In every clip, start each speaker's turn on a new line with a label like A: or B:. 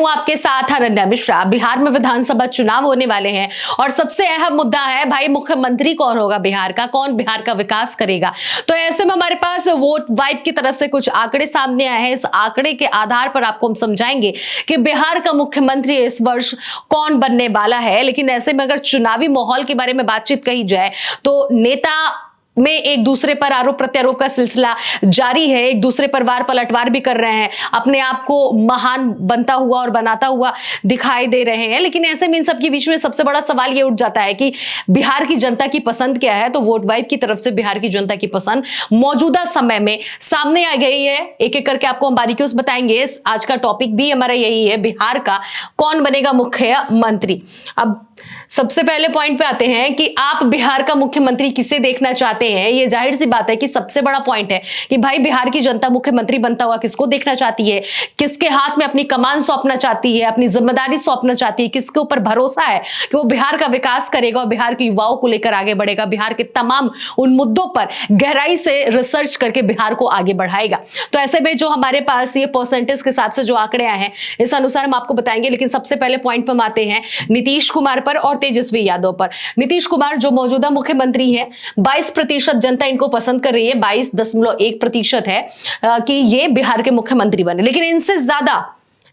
A: हूं आपके साथ अनन्या मिश्रा। बिहार में विधानसभा चुनाव होने वाले हैं और सबसे अहम मुद्दा है भाई मुख्यमंत्री कौन होगा बिहार का, कौन बिहार का विकास करेगा। तो ऐसे में हमारे पास वोट वाइब की तरफ से कुछ आंकड़े सामने आए हैं। इस आंकड़े के आधार पर आपको हम समझाएंगे कि बिहार का मुख्यमंत्री इस वर्ष कौन बनने वाला है। लेकिन ऐसे में अगर चुनावी माहौल के बारे में बातचीत कही जाए तो नेता में एक दूसरे पर आरोप प्रत्यारोप का सिलसिला जारी है, एक दूसरे पर वार पलटवार भी कर रहे हैं, अपने आप को महान बनता हुआ और बनाता हुआ दिखाई दे रहे हैं। लेकिन ऐसे में इन सब के बीच में सबसे बड़ा सवाल ये उठ जाता है कि बिहार की जनता की पसंद क्या है। तो वोट वाइब की तरफ से बिहार की जनता की पसंद मौजूदा समय में सामने आ गई है। एक एक करके आपको हम बारीकियों से बताएंगे। आज का टॉपिक भी हमारा यही है, बिहार का कौन बनेगा मुख्यमंत्री। अब सबसे पहले पॉइंट पे आते हैं कि आप बिहार का मुख्यमंत्री किसे देखना चाहते हैं। ये जाहिर सी बात है कि सबसे बड़ा पॉइंट है कि भाई बिहार की जनता मुख्यमंत्री बनता हुआ किसको देखना चाहती है, किसके हाथ में अपनी कमान सौंपना चाहती है, अपनी जिम्मेदारी सौंपना चाहती है, किसके ऊपर भरोसा है कि वो बिहार का विकास करेगा और बिहार के युवाओं को लेकर आगे बढ़ेगा, बिहार के तमाम उन मुद्दों पर गहराई से रिसर्च करके बिहार को आगे बढ़ाएगा। तो ऐसे में जो हमारे पास ये परसेंटेज के हिसाब से जो आंकड़े आए हैं इस अनुसार हम आपको बताएंगे। लेकिन सबसे पहले पॉइंट पर आते हैं नीतीश कुमार पर और तेजस्वी यादव पर। नीतीश कुमार जो मौजूदा मुख्यमंत्री हैं, 22% जनता इनको पसंद कर रही है, 22.1% है कि ये बिहार के मुख्यमंत्री बने। लेकिन इनसे ज्यादा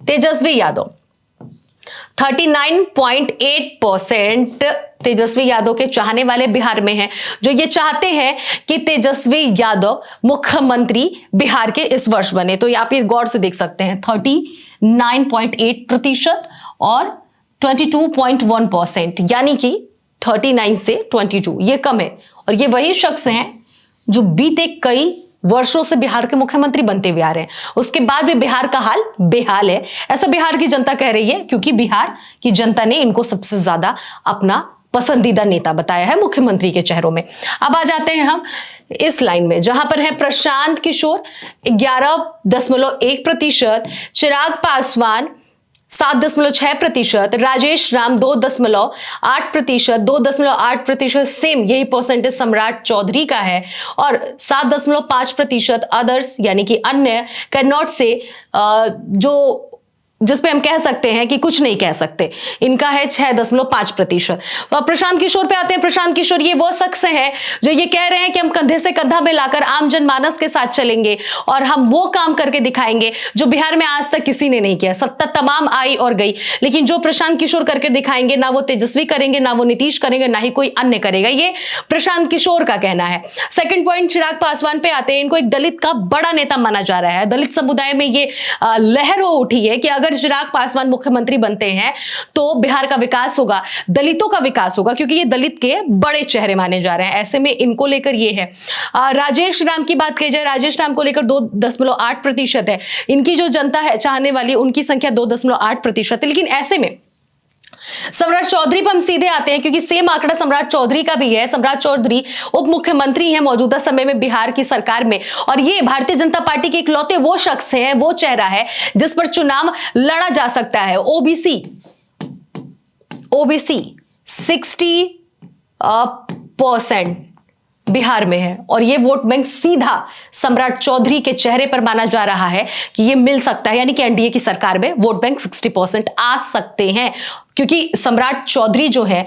A: तेजस्वी यादव 39.8% तेजस्वी यादव के चाहने वाले बिहार में हैं, जो ये चाहते हैं कि तेजस्वी यादव मुख्यमंत्री बिहार के इस वर्ष बने। तो आप ये गौर से देख सकते हैं 39.8% और 22.1%, यानी कि 39 से 22 ये कम है। और ये वही शख्स हैं जो बीते कई वर्षों से बिहार के मुख्यमंत्री बनते हुए आ रहे हैं, उसके बाद भी बिहार का हाल बेहाल है, ऐसा बिहार की जनता कह रही है, क्योंकि बिहार की जनता ने इनको सबसे ज्यादा अपना पसंदीदा नेता बताया है मुख्यमंत्री के चेहरों में। अब आ जाते हैं हम इस लाइन में, जहां पर है प्रशांत किशोर 11.1%, चिराग पासवान 7.6%, राजेश राम 2.8%, 2.8% सेम यही परसेंटेज सम्राट चौधरी का है, और 7.5% अदर्स यानी कि अन्य कन्नौज से जो जिसपे हम कह सकते हैं कि कुछ नहीं कह सकते, इनका है 6.5%। तो प्रशांत किशोर पे आते हैं। प्रशांत किशोर ये वो शख्स हैं जो ये कह रहे हैं कि हम कंधे से कंधा मिलाकर आम जनमानस के साथ चलेंगे और हम वो काम करके दिखाएंगे जो बिहार में आज तक किसी ने नहीं किया। सत्ता तमाम आई और गई, लेकिन जो प्रशांत किशोर करके दिखाएंगे ना वो तेजस्वी करेंगे, ना वो नीतीश करेंगे, ना ही कोई अन्य करेगा। ये प्रशांत किशोर का कहना है। सेकंड पॉइंट चिराग पासवान पे आते हैं। इनको एक दलित का बड़ा नेता माना जा रहा है। दलित समुदाय में ये लहर हो उठी है कि अगर चिराग पासवान मुख्यमंत्री बनते हैं तो बिहार का विकास होगा, दलितों का विकास होगा, क्योंकि ये दलित के बड़े चेहरे माने जा रहे हैं। ऐसे में इनको लेकर ये है। राजेश राम की बात की जाए, राजेश राम को लेकर 2.8% है। इनकी जो जनता है चाहने वाली, उनकी संख्या 2.8% है। लेकिन ऐसे में सम्राट चौधरी पर हम सीधे आते हैं, क्योंकि सेम आंकड़ा सम्राट चौधरी का भी है। सम्राट चौधरी उप मुख्यमंत्री हैं मौजूदा समय में बिहार की सरकार में, और ये भारतीय जनता पार्टी के इकलौते वो शख्स हैं, वो चेहरा है जिस पर चुनाव लड़ा जा सकता है। ओबीसी 60% बिहार में है, और ये वोट बैंक सीधा सम्राट चौधरी के चेहरे पर माना जा रहा है कि ये मिल सकता है, यानी कि एनडीए की सरकार में वोट बैंक 60% आ सकते हैं, क्योंकि सम्राट चौधरी जो है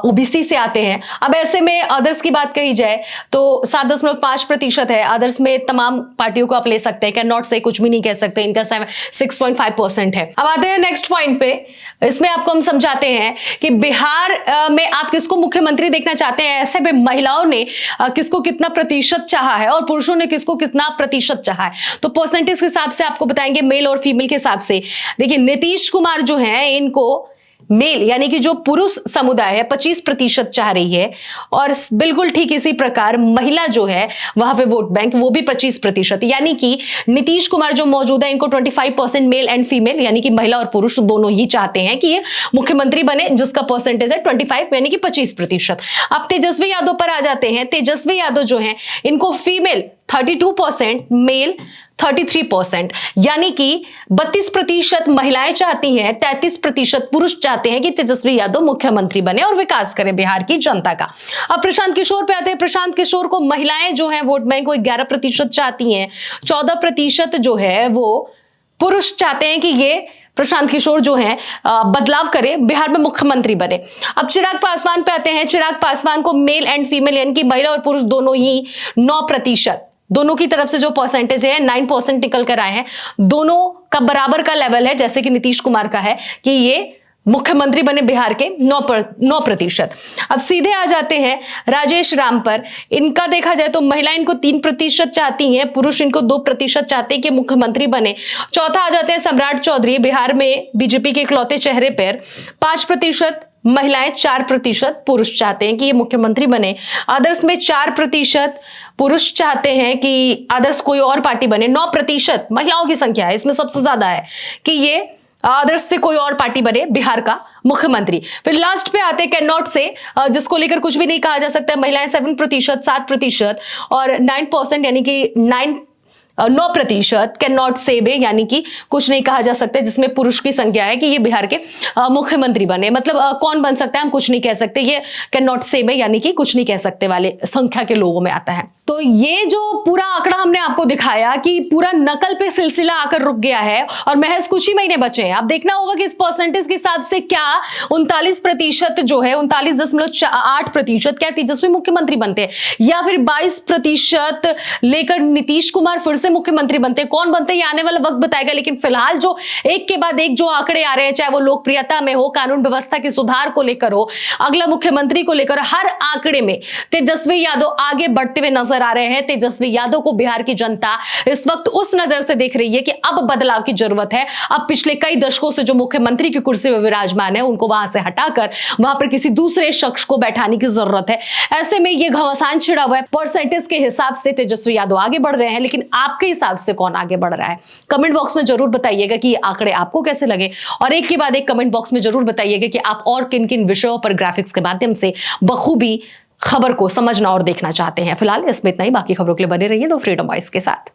A: ओबीसी से आते हैं। अब ऐसे में अदर्स की बात कही जाए तो 7.5% है। अदर्स में तमाम पार्टियों को आप ले सकते हैं, कैन नॉट से कुछ भी नहीं कह सकते। इनका 6.5% है। अब आते हैं नेक्स्ट पॉइंट पे। इसमें आपको हम समझाते हैं कि बिहार में आप किसको मुख्यमंत्री देखना चाहते हैं। ऐसे में महिलाओं ने किसको कितना प्रतिशत चाहा है और पुरुषों ने किसको कितना प्रतिशत चाहा है। तो परसेंटेज के हिसाब से आपको बताएंगे, मेल और फीमेल के हिसाब से। देखिए नीतीश कुमार जो है, इनको मेल यानी कि जो पुरुष समुदाय है 25% चाह रही है, और बिल्कुल ठीक इसी प्रकार महिला जो है वहां पे वोट बैंक वो भी 25%, यानी कि नीतीश कुमार जो मौजूदा इनको 25% मेल एंड फीमेल यानी कि महिला और पुरुष दोनों ही चाहते हैं कि ये मुख्यमंत्री बने, जिसका परसेंटेज है 25 यानी कि 25%। अब तेजस्वी यादव पर आ जाते हैं। तेजस्वी यादव जो है इनको फीमेल 32%, मेल 33%, यानी कि 32% महिलाएं चाहती हैं, 33% पुरुष चाहते हैं कि तेजस्वी यादव मुख्यमंत्री बने और विकास करें बिहार की जनता का। अब प्रशांत किशोर पे आते हैं। प्रशांत किशोर को महिलाएं जो हैं वोट बैंक को 11% चाहती हैं, 14% जो है वो पुरुष चाहते हैं कि ये प्रशांत किशोर जो हैं बदलाव करे, बिहार में मुख्यमंत्री बने। अब चिराग पासवान पे आते हैं। चिराग पासवान को मेल एंड फीमेल यानी कि महिला और पुरुष दोनों ही 9%, दोनों की तरफ से जो परसेंटेज है 9% निकल कर आए हैं। दोनों का बराबर का लेवल है, जैसे कि नीतीश कुमार का है कि ये मुख्यमंत्री बने बिहार के 9%। अब सीधे आ जाते हैं राजेश राम पर। इनका देखा जाए तो महिला इनको 3% चाहती हैं, पुरुष इनको 2% चाहते हैं कि मुख्यमंत्री बने। चौथा आ जाते हैं सम्राट चौधरी, बिहार में बीजेपी के इकलौते चेहरे पर 5% महिलाएं, 4% पुरुष चाहते हैं कि ये मुख्यमंत्री बने। अदर्स में 4% पुरुष चाहते हैं कि अदर्स कोई और पार्टी बने। 9% महिलाओं की संख्या है, इसमें सबसे ज्यादा है कि ये अदर्स से कोई और पार्टी बने बिहार का मुख्यमंत्री। फिर लास्ट पे आते हैं कैन नॉट से, जिसको लेकर कुछ भी नहीं कहा जा सकता। महिलाएं 7%, 7% और 9% यानी कि 9% कैन नॉट से बे यानी कि कुछ नहीं कहा जा सकता, जिसमें पुरुष की संख्या है कि ये बिहार के मुख्यमंत्री बने। मतलब कौन बन सकता है हम कुछ नहीं कह सकते, ये कैन नॉट से बे यानी कि कुछ नहीं कह सकते वाले संख्या के लोगों में आता है। तो ये जो पूरा आंकड़ा हमने आपको दिखाया कि पूरा नकल पे सिलसिला आकर रुक गया है और महज कुछ ही महीने बचे हैं। अब देखना होगा कि इस परसेंटेज के हिसाब से क्या 39% जो है 39.8% क्या तेजस्वी मुख्यमंत्री बनते हैं, या फिर 22% लेकर नीतीश कुमार फिर से मुख्यमंत्री बनते हैं। कौन बनते हैं ये आने वाला वक्त बताएगा, लेकिन फिलहाल जो एक के बाद एक जो आंकड़े आ रहे हैं, चाहे वो लोकप्रियता में हो, कानून व्यवस्था के सुधार को लेकर हो, अगला मुख्यमंत्री को लेकर, हर आंकड़े में तेजस्वी यादव आगे बढ़ते हुए नजर आ रहे हैं। तेजस्वी यादव को बिहार की जनता इस वक्त उस नजर से देख रही है कि अब बदलाव की जरूरत है। अब पिछले कई दशकों से जो मुख्यमंत्री की कुर्सी पर विराजमान है उनको वहां से हटाकर वहां पर किसी दूसरे शख्स को बैठाने की जरूरत है। ऐसे में ये घमासान छिड़ा हुआ है। परसेंटेज के हिसाब से तेजस्वी यादव आगे बढ़ रहे हैं, लेकिन आपके हिसाब से कौन आगे बढ़ रहा है? कमेंट बॉक्स में जरूर बताइएगा कि ये आंकड़े आपको कैसे लगे, और एक के बाद एक कमेंट बॉक्स में जरूर बताइएगा कि आप और किन किन विषयों पर ग्राफिक्स के माध्यम से बखूबी खबर को समझना और देखना चाहते हैं। फिलहाल इसमें इतना ही, बाकी खबरों के लिए बने रहिए द फ्रीडम वॉइस के साथ।